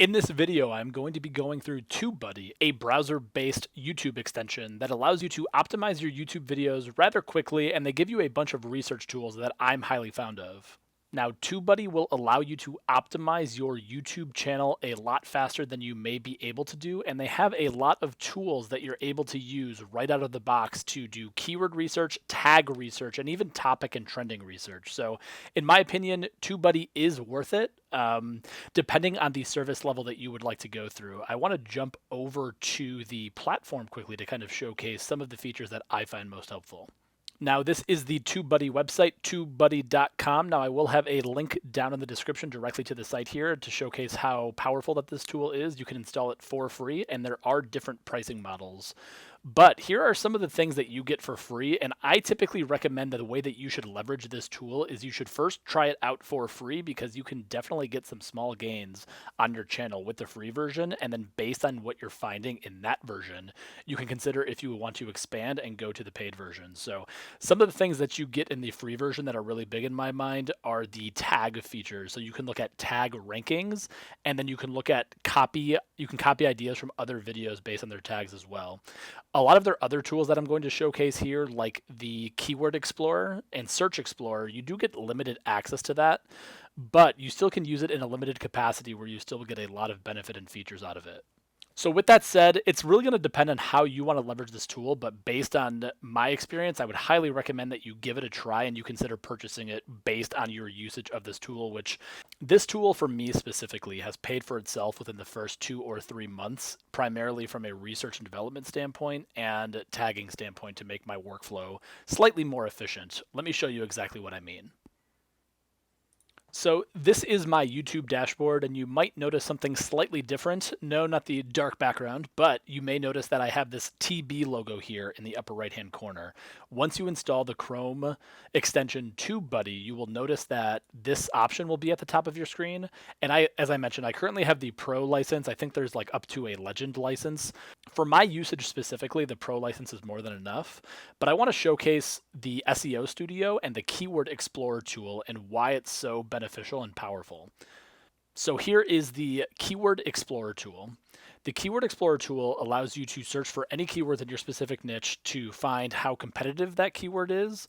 In this video, I'm going to be going through Tubebuddy, a browser-based YouTube extension that allows you to optimize your YouTube videos rather quickly, and they give you a bunch of research tools that I'm highly fond of. Now, Tubebuddy will allow you to optimize your YouTube channel a lot faster than you may be able to do, and they have a lot of tools that you're able to use right out of the box to do keyword research, tag research, and even topic and trending research. So, in my opinion, Tubebuddy is worth it, depending on the service level that you would like to go through. I want to jump over to the platform quickly to kind of showcase some of the features that I find most helpful. Now, this is the Tubebuddy website, tubebuddy.com. Now, I will have a link down in the description directly to the site here to showcase how powerful that this tool is. You can install it for free, and there are different pricing models. But here are some of the things that you get for free, and I typically recommend that the way that you should leverage this tool is you should first try it out for free, because you can definitely get some small gains on your channel with the free version, and then based on what you're finding in that version, you can consider if you want to expand and go to the paid version. So some of the things that you get in the free version that are really big in my mind are the tag features. So you can look at tag rankings, and then you can look at copy ideas from other videos based on their tags as well. A lot of their other tools that I'm going to showcase here, like the Keyword Explorer and Search Explorer, you do get limited access to that, but you still can use it in a limited capacity where you still get a lot of benefit and features out of it. So with that said, it's really going to depend on how you want to leverage this tool, but based on my experience, I would highly recommend that you give it a try and you consider purchasing it based on your usage of this tool, which this tool for me specifically has paid for itself within the first 2 or 3 months, primarily from a research and development standpoint and tagging standpoint to make my workflow slightly more efficient. Let me show you exactly what I mean. So this is my YouTube dashboard, and you might notice something slightly different. No, not the dark background, but you may notice that I have this TB logo here in the upper right-hand corner. Once you install the Chrome extension Tubebuddy, you will notice that this option will be at the top of your screen. And as I mentioned, I currently have the Pro license. I think there's like up to a Legend license. For my usage specifically, the Pro license is more than enough, but I want to showcase the SEO Studio and the Keyword Explorer tool and why it's so beneficial and powerful. So here is the Keyword Explorer tool. The Keyword Explorer tool allows you to search for any keywords in your specific niche to find how competitive that keyword is,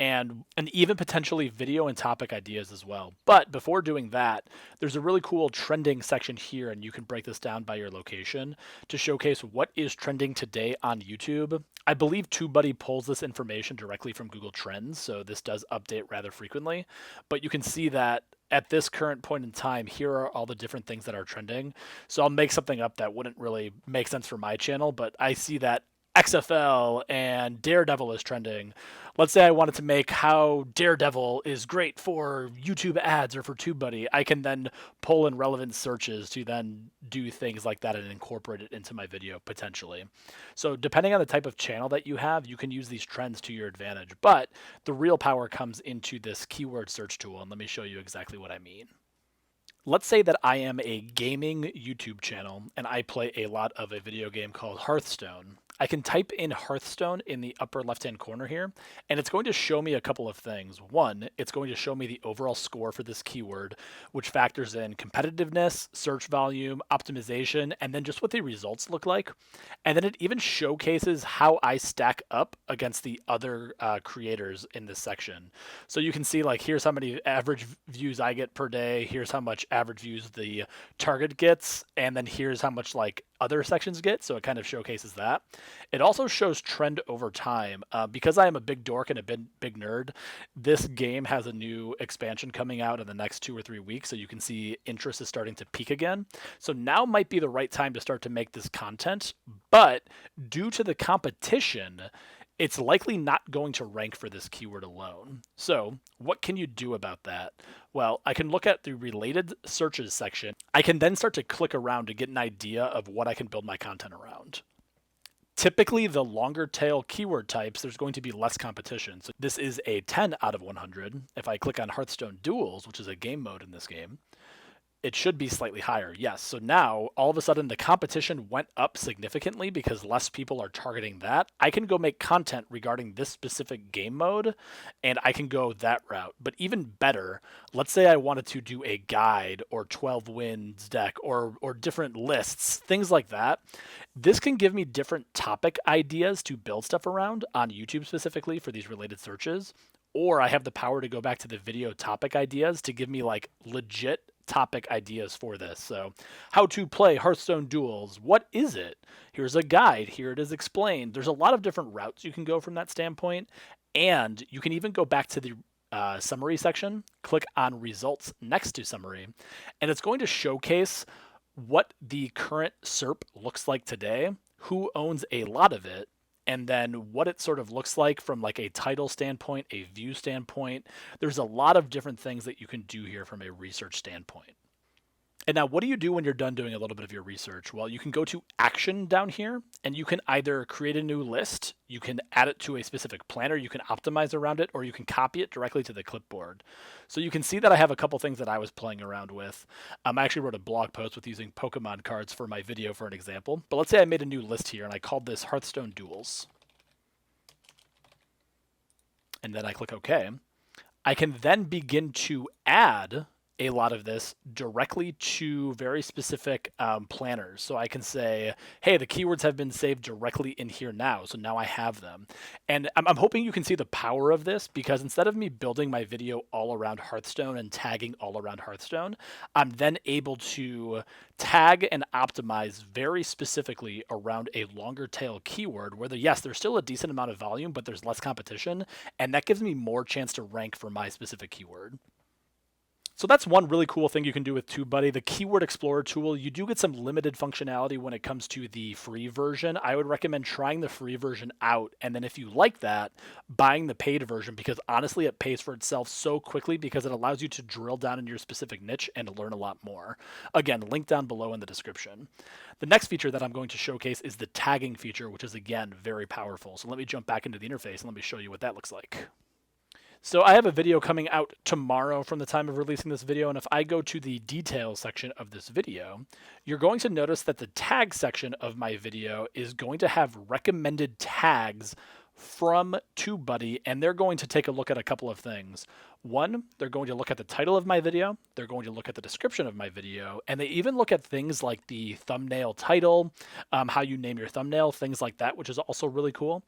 and even potentially video and topic ideas as well. But before doing that, there's a really cool trending section here, and you can break this down by your location to showcase what is trending today on YouTube. I believe TubeBuddy pulls this information directly from Google Trends, so this does update rather frequently. But you can see that at this current point in time, here are all the different things that are trending. So I'll make something up that wouldn't really make sense for my channel, but I see that XFL and Daredevil is trending. Let's say I wanted to make how Daredevil is great for YouTube ads or for TubeBuddy. I can then pull in relevant searches to then do things like that and incorporate it into my video potentially. So depending on the type of channel that you have, you can use these trends to your advantage. But the real power comes into this keyword search tool, and let me show you exactly what I mean. Let's say that I am a gaming YouTube channel and I play a lot of a video game called Hearthstone. I can type in Hearthstone in the upper left-hand corner here, and it's going to show me a couple of things. One, it's going to show me the overall score for this keyword, which factors in competitiveness, search volume, optimization, and then just what the results look like. And then it even showcases how I stack up against the other creators in this section. So you can see, like, here's how many average views I get per day, here's how much average views the target gets, and then here's how much, like, other sections get, so it kind of showcases that. It also shows trend over time. Because I am a big dork and a big nerd, this game has a new expansion coming out in the next 2 or 3 weeks, so you can see interest is starting to peak again. So now might be the right time to start to make this content, but due to the competition, it's likely not going to rank for this keyword alone. So what can you do about that? Well, I can look at the related searches section. I can then start to click around to get an idea of what I can build my content around. Typically, the longer tail keyword types, there's going to be less competition. So this is a 10 out of 100. If I click on Hearthstone Duels, which is a game mode in this game, it should be slightly higher. Yes. So now all of a sudden the competition went up significantly because less people are targeting that. I can go make content regarding this specific game mode and I can go that route. But even better, let's say I wanted to do a guide or 12 wins deck or different lists, things like that. This can give me different topic ideas to build stuff around on YouTube specifically for these related searches. Or I have the power to go back to the video topic ideas to give me like legit topic ideas for this. So, how to play Hearthstone duels. What is it? Here's a guide. Here it is explained. There's a lot of different routes you can go from that standpoint. And you can even go back to the summary section, click on results next to summary, and it's going to showcase what the current SERP looks like today, who owns a lot of it, and then what it sort of looks like from like a title standpoint, a view standpoint. There's a lot of different things that you can do here from a research standpoint. And now what do you do when you're done doing a little bit of your research? Well, you can go to action down here and you can either create a new list, you can add it to a specific planner, you can optimize around it, or you can copy it directly to the clipboard. So you can see that I have a couple things that I was playing around with. I actually wrote a blog post with using Pokemon cards for my video for an example. But let's say I made a new list here and I called this Hearthstone Duels. And then I click OK. I can then begin to add a lot of this directly to very specific planners. So I can say, hey, the keywords have been saved directly in here now. So now I have them. And I'm hoping you can see the power of this, because instead of me building my video all around Hearthstone and tagging all around Hearthstone, I'm then able to tag and optimize very specifically around a longer tail keyword where, yes, there's still a decent amount of volume, but there's less competition. And that gives me more chance to rank for my specific keyword. So that's one really cool thing you can do with Tubebuddy. The Keyword Explorer tool, you do get some limited functionality when it comes to the free version. I would recommend trying the free version out, and then if you like that, buying the paid version, because honestly it pays for itself so quickly because it allows you to drill down in your specific niche and learn a lot more. Again, link down below in the description. The next feature that I'm going to showcase is the tagging feature, which is again very powerful. So let me jump back into the interface and let me show you what that looks like. So I have a video coming out tomorrow from the time of releasing this video, and if I go to the details section of this video, you're going to notice that the tag section of my video is going to have recommended tags from Tubebuddy, and they're going to take a look at a couple of things. One, they're going to look at the title of my video, they're going to look at the description of my video, and they even look at things like the thumbnail title, how you name your thumbnail, things like that, which is also really cool.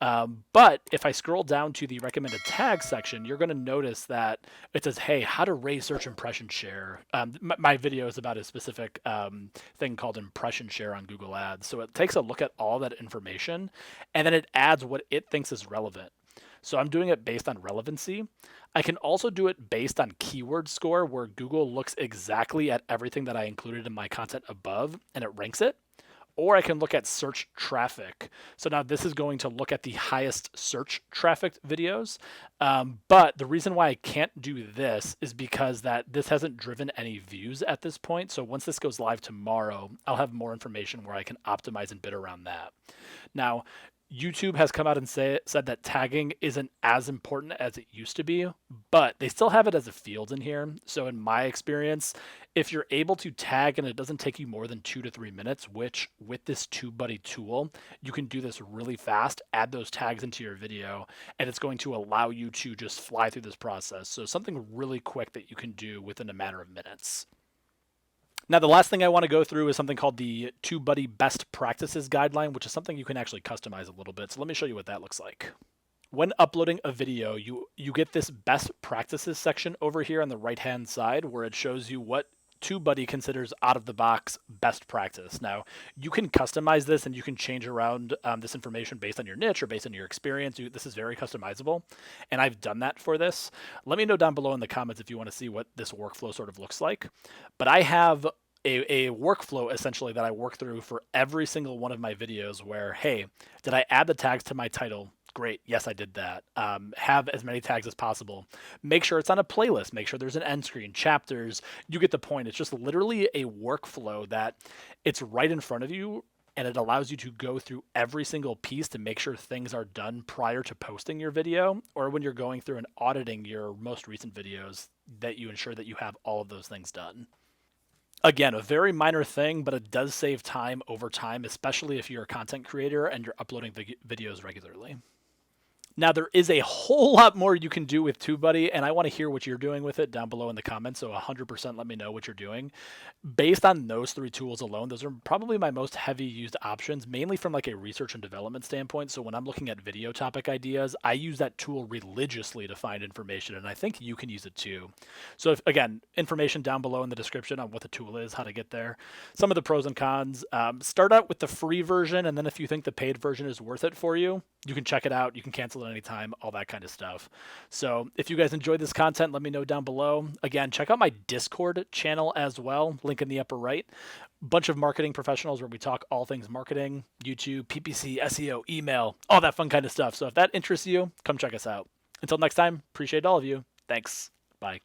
But if I scroll down to the recommended tag section, you're going to notice that it says, hey, how to raise search impression share. My video is about a specific thing called impression share on Google Ads. So it takes a look at all that information, and then it adds what it thinks is relevant. So I'm doing it based on relevancy. I can also do it based on keyword score, where Google looks exactly at everything that I included in my content above and it ranks it. Or I can look at search traffic. So now this is going to look at the highest search trafficked videos. But the reason why I can't do this is because that this hasn't driven any views at this point. So once this goes live tomorrow, I'll have more information where I can optimize and bid around that. Now, YouTube has come out and said that tagging isn't as important as it used to be, but they still have it as a field in here. So in my experience, if you're able to tag and it doesn't take you more than 2 to 3 minutes, which with this Tubebuddy tool, you can do this really fast, add those tags into your video, and it's going to allow you to just fly through this process. So something really quick that you can do within a matter of minutes. Now, the last thing I want to go through is something called the Tubebuddy Best Practices Guideline, which is something you can actually customize a little bit. So let me show you what that looks like. When uploading a video, you get this Best Practices section over here on the right-hand side, where it shows you what Tubebuddy considers out-of-the-box best practice. Now, you can customize this and you can change around this information based on your niche or based on your experience. This is very customizable, and I've done that for this. Let me know down below in the comments if you want to see what this workflow sort of looks like. But I have a workflow essentially that I work through for every single one of my videos where, hey, did I add the tags to my title? Great. Yes, I did that. Have as many tags as possible. Make sure it's on a playlist. Make sure there's an end screen, chapters. You get the point. It's just literally a workflow that it's right in front of you, and it allows you to go through every single piece to make sure things are done prior to posting your video, or when you're going through and auditing your most recent videos, that you ensure that you have all of those things done. Again, a very minor thing, but it does save time over time, especially if you're a content creator and you're uploading videos regularly. Now, there is a whole lot more you can do with Tubebuddy, and I want to hear what you're doing with it down below in the comments, so 100% let me know what you're doing. Based on those 3 tools alone, those are probably my most heavy used options, mainly from like a research and development standpoint. So when I'm looking at video topic ideas, I use that tool religiously to find information, and I think you can use it too. So again, information down below in the description on what the tool is, how to get there, some of the pros and cons. Start out with the free version, and then if you think the paid version is worth it for you, you can check it out. You can cancel it anytime, all that kind of stuff. So if you guys enjoyed this content, let me know down below. Again, check out my Discord channel as well, link in the upper right. Bunch of marketing professionals where we talk all things marketing, YouTube, PPC, SEO, email, all that fun kind of stuff. So if that interests you, come check us out. Until next time, appreciate all of you. Thanks. Bye.